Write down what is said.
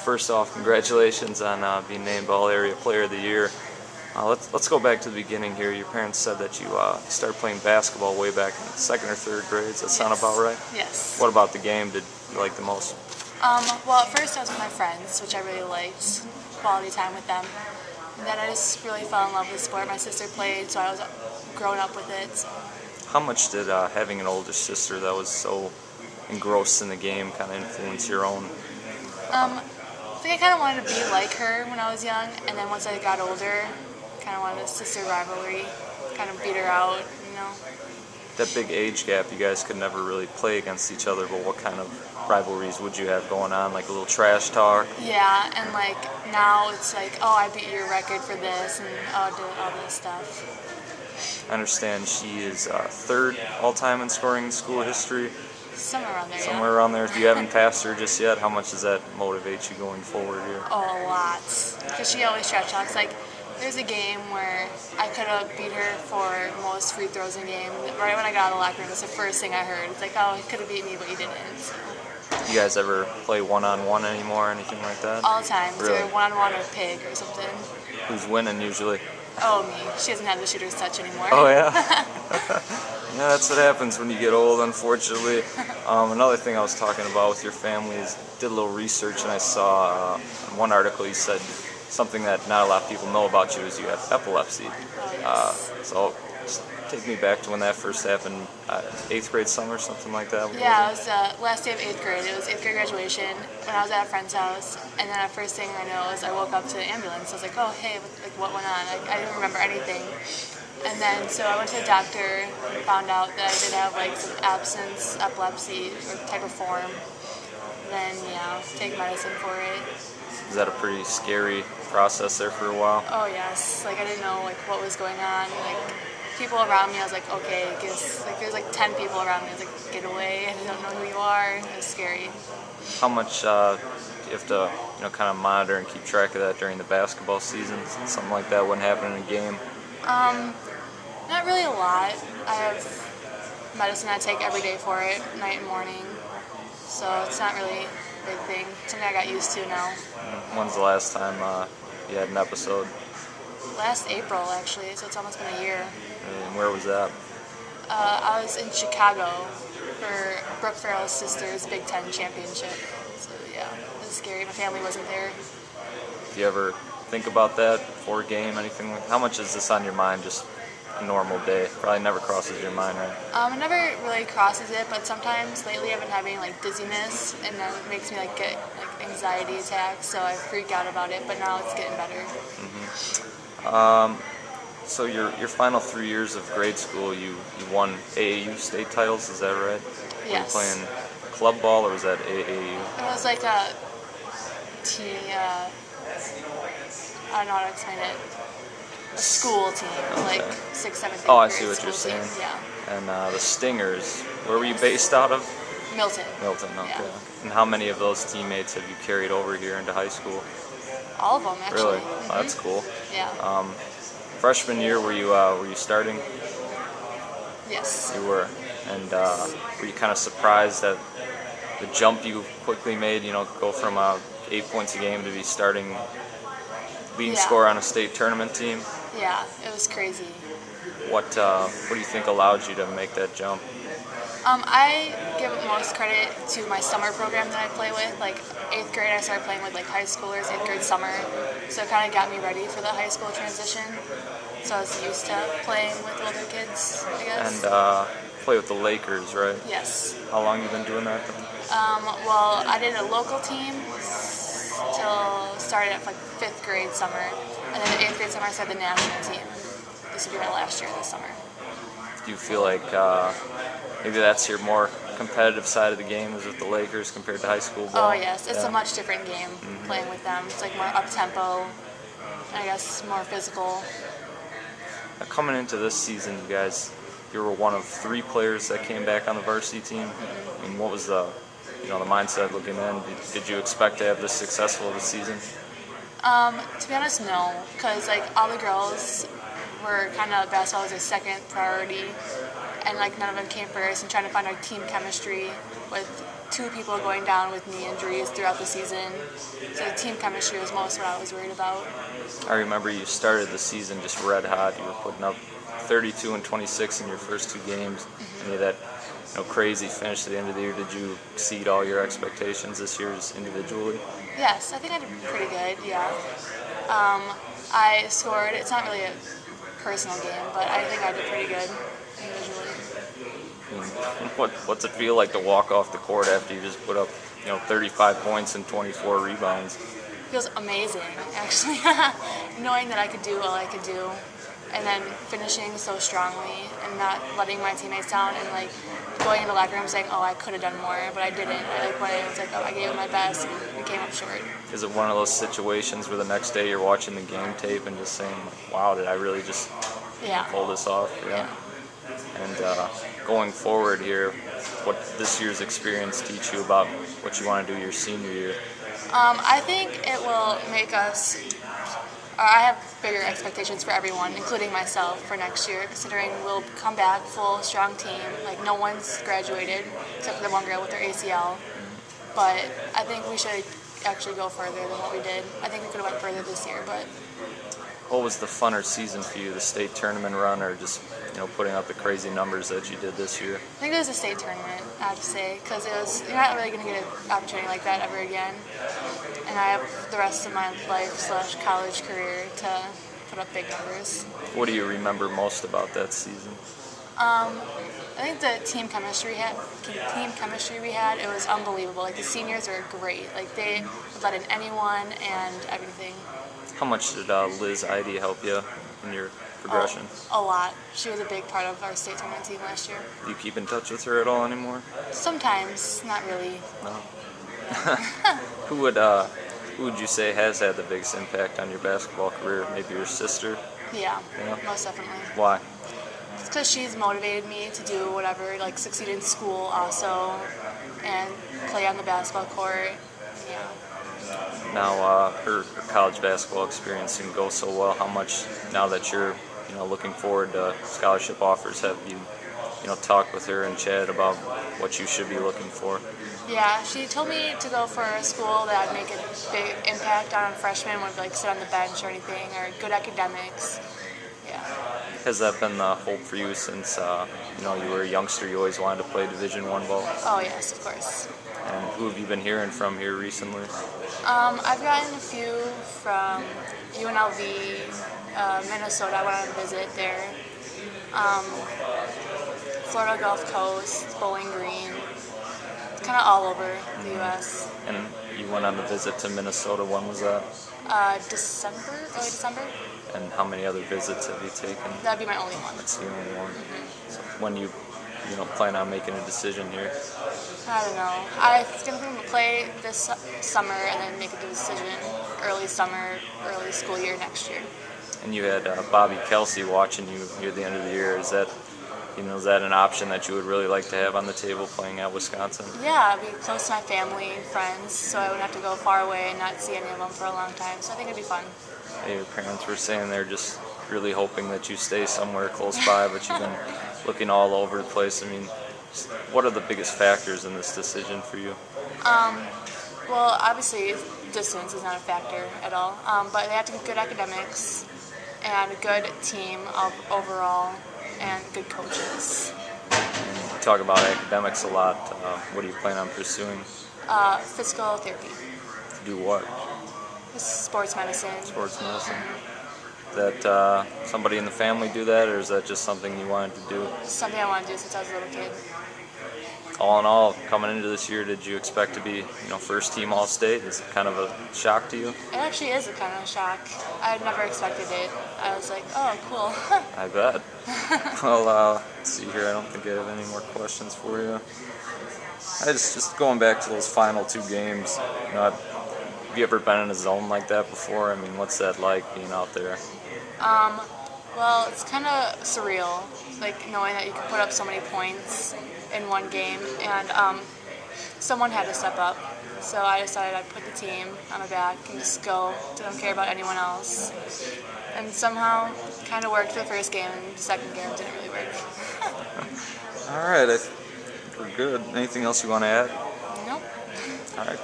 First off, congratulations on being named All-Area Player of the Year. Let's go back to the beginning here. Your parents said that you started playing basketball way back in second or third grade. Does that sound about right? Yes. What about the game did you like the most? Well, at first I was with my friends, which I really liked. Quality time with them. And then I just really fell in love with the sport. My sister played, so I was growing up with it. How much did having an older sister that was so engrossed in the game kind of influence your own? I think I kind of wanted to be like her when I was young, and then once I got older, kind of wanted a sister rivalry, kind of beat her out, you know. That big age gap, you guys could never really play against each other, but what kind of rivalries would you have going on? Like a little trash talk? Yeah, and like now it's like, oh, I beat your record for this, and oh, did all this stuff. I understand she is third all-time in scoring in school history. Somewhere around there, Somewhere around there. If you haven't passed her just yet, how much does that motivate you going forward here? Oh, a lot. Because she always trash talks. Like, there's a game where I could have beat her for most free throws in a game. Right when I got out of the locker room, that's the first thing I heard. It's like, oh, you could have beat me, but you didn't. So. You guys ever play one-on-one anymore or anything like that? All the time. Really? Either one-on-one or pig or something. Who's winning usually? Oh, me. She doesn't have the shooter's touch anymore. Oh, yeah? Yeah, that's what happens when you get old, unfortunately. Another thing I was talking about with your family is did a little research, and I saw in one article you said something that not a lot of people know about you is you have epilepsy. Oh, yes. So just take me back to when that first happened, 8th grade summer, something like that? Yeah, it was last day of 8th grade. It was 8th grade graduation when I was at a friend's house, and then the first thing I know is I woke up to the ambulance. I was like, oh, hey, what went on? I didn't remember anything. And then, so I went to the doctor, found out that I did have like some absence epilepsy or type of form. Then, yeah, take medicine for it. Is that a pretty scary process there for a while? Oh yes, like I didn't know like what was going on. Like people around me, I was like, okay, there's like 10 people around me. I was like, get away! I don't know who you are. It was scary. How much do you have to, kind of monitor and keep track of that during the basketball season? Something like that wouldn't happen in a game. Not really a lot. I have medicine I take every day for it, night and morning. So it's not really a big thing. Something I got used to now. When's the last time you had an episode? Last April, actually, so it's almost been a year. And where was that? I was in Chicago for Brooke Farrell's sister's Big Ten championship. So yeah, it was scary. My family wasn't there. Do you ever think about that before a game, anything like? How much is this on your mind just a normal day? Probably never crosses your mind, right? It never really crosses it, but sometimes lately I've been having like dizziness, and that makes me like get like anxiety attacks, so I freak out about it, but now it's getting better. So your final 3 years of grade school, you won AAU state titles, is that right? Yes. Were you playing club ball, or was that AAU? It was like a team, I don't know how to explain it. A school team, like 6th, 7th, 8th Oh, I grade see what you're school saying. team. Yeah. And the Stingers, where were you based out of? Milton. Milton, okay. Yeah. And how many of those teammates have you carried over here into high school? All of them, actually. Really? Mm-hmm. Oh, that's cool. Yeah. Freshman year, were you starting? Yes. You were. And were you kind of surprised at the jump you quickly made, go from 8 points a game to be starting leading scorer on a state tournament team? Yeah, it was crazy. What do you think allowed you to make that jump? I give most credit to my summer program that I play with. Like 8th grade, I started playing with like high schoolers, 8th grade summer. So it kind of got me ready for the high school transition. So I was used to playing with older kids, I guess. And play with the Lakers, right? Yes. How long you been doing that? Well, I did a local team till started at like 5th grade summer, and then the 8th grade summer I started the national team. This will be my last year this summer. Do you feel like maybe that's your more competitive side of the game, is with the Lakers compared to high school ball? Oh yes, it's a much different game playing with them. It's like more up-tempo, I guess more physical. Now, coming into this season, you were one of 3 players that came back on the varsity team. I mean, what was the mindset looking in? Did you expect to have this successful of a season? To be honest, no, because like all the girls were kind of basketball was their second priority, and like none of them came first. And trying to find our team chemistry with 2 people going down with knee injuries throughout the season. So the team chemistry was most what I was worried about. I remember you started the season just red hot. You were putting up 32 and 26 in your first 2 games, and you had that crazy finish at the end of the year. Did you exceed all your expectations this year just individually? Yes, I think I did pretty good, yeah. I scored, it's not really a personal game, but I think I did pretty good individually. What's it feel like to walk off the court after you just put up 35 points and 24 rebounds? It feels amazing, actually, knowing that I could do all I could do, and then finishing so strongly and not letting my teammates down, and like going in the locker room saying, "Oh, I could have done more," but I didn't. When I was like, "Oh, I gave it my best," and we came up short. Is it one of those situations where the next day you're watching the game tape and just saying, "Wow, did I really just pull this off?" Yeah. And going forward here, what this year's experience teach you about what you want to do your senior year? I think it will make us. I have bigger expectations for everyone, including myself, for next year, considering we'll come back full, strong team. Like, no one's graduated, except for the one girl with her ACL. But I think we should actually go further than what we did. I think we could have went further this year, but... What was the funner season for you, the state tournament run, or just putting up the crazy numbers that you did this year? I think it was a state tournament, I have to say, because you're not really going to get an opportunity like that ever again. And I have the rest of my life/college career to put up big numbers. What do you remember most about that season? I think the team chemistry we had, it was unbelievable. Like, the seniors were great. Like, they let in anyone and everything. How much did Liz Saied help you in your progression? A lot. She was a big part of our state tournament team last year. Do you keep in touch with her at all anymore? Sometimes, not really. No. Who would you say has had the biggest impact on your basketball career? Maybe your sister? Yeah, most definitely. Why? It's because she's motivated me to do whatever, like succeed in school also, and play on the basketball court. Yeah. Now, her college basketball experience didn't go so well. How much, now that you're looking forward to scholarship offers, have you talked with her and chatted about what you should be looking for? Yeah, she told me to go for a school that would make a big impact on freshmen, would like sit on the bench or anything, or good academics. Yeah. Has that been the hope for you since you were a youngster? You always wanted to play Division I ball. Oh yes, of course. And who have you been hearing from here recently? I've gotten a few from UNLV, Minnesota. I went on a visit there. Florida Gulf Coast, Bowling Green. Kind of all over the U.S. And you went on a visit to Minnesota. When was that? Early December. And how many other visits have you taken? That'd be my only one. That's the only one. So when you plan on making a decision here? I don't know. I'm going to play this summer and then make a decision early summer, early school year next year. And you had Bobby Kelsey watching you near the end of the year. Is that an option that you would really like to have on the table playing at Wisconsin? Yeah, I'd be close to my family and friends, so I wouldn't have to go far away and not see any of them for a long time. So I think it'd be fun. Your parents were saying they're just really hoping that you stay somewhere close by, but you've been looking all over the place. I mean, what are the biggest factors in this decision for you? Well, obviously, distance is not a factor at all, but they have to get good academics and a good team overall and good coaches. You talk about academics a lot. What do you plan on pursuing? Physical therapy. To do what? Sports medicine. Sports medicine. That somebody in the family do that, or is that just something you wanted to do? Something I wanted to do since I was a little kid. All in all, coming into this year, did you expect to be, first team All-State? Is it kind of a shock to you? It actually is a kind of shock. I had never expected it. I was like, oh, cool. I bet. Well, let's see here. I don't think I have any more questions for you. I just going back to those final 2 games. Have you ever been in a zone like that before? I mean, what's that like being out there? Well, it's kind of surreal, like knowing that you can put up so many points in one game, and someone had to step up. So I decided I'd put the team on my back and just go. Don't care about anyone else. And somehow, kind of worked for the first game, and the second game didn't really work. All right, I think we're good. Anything else you want to add? All right.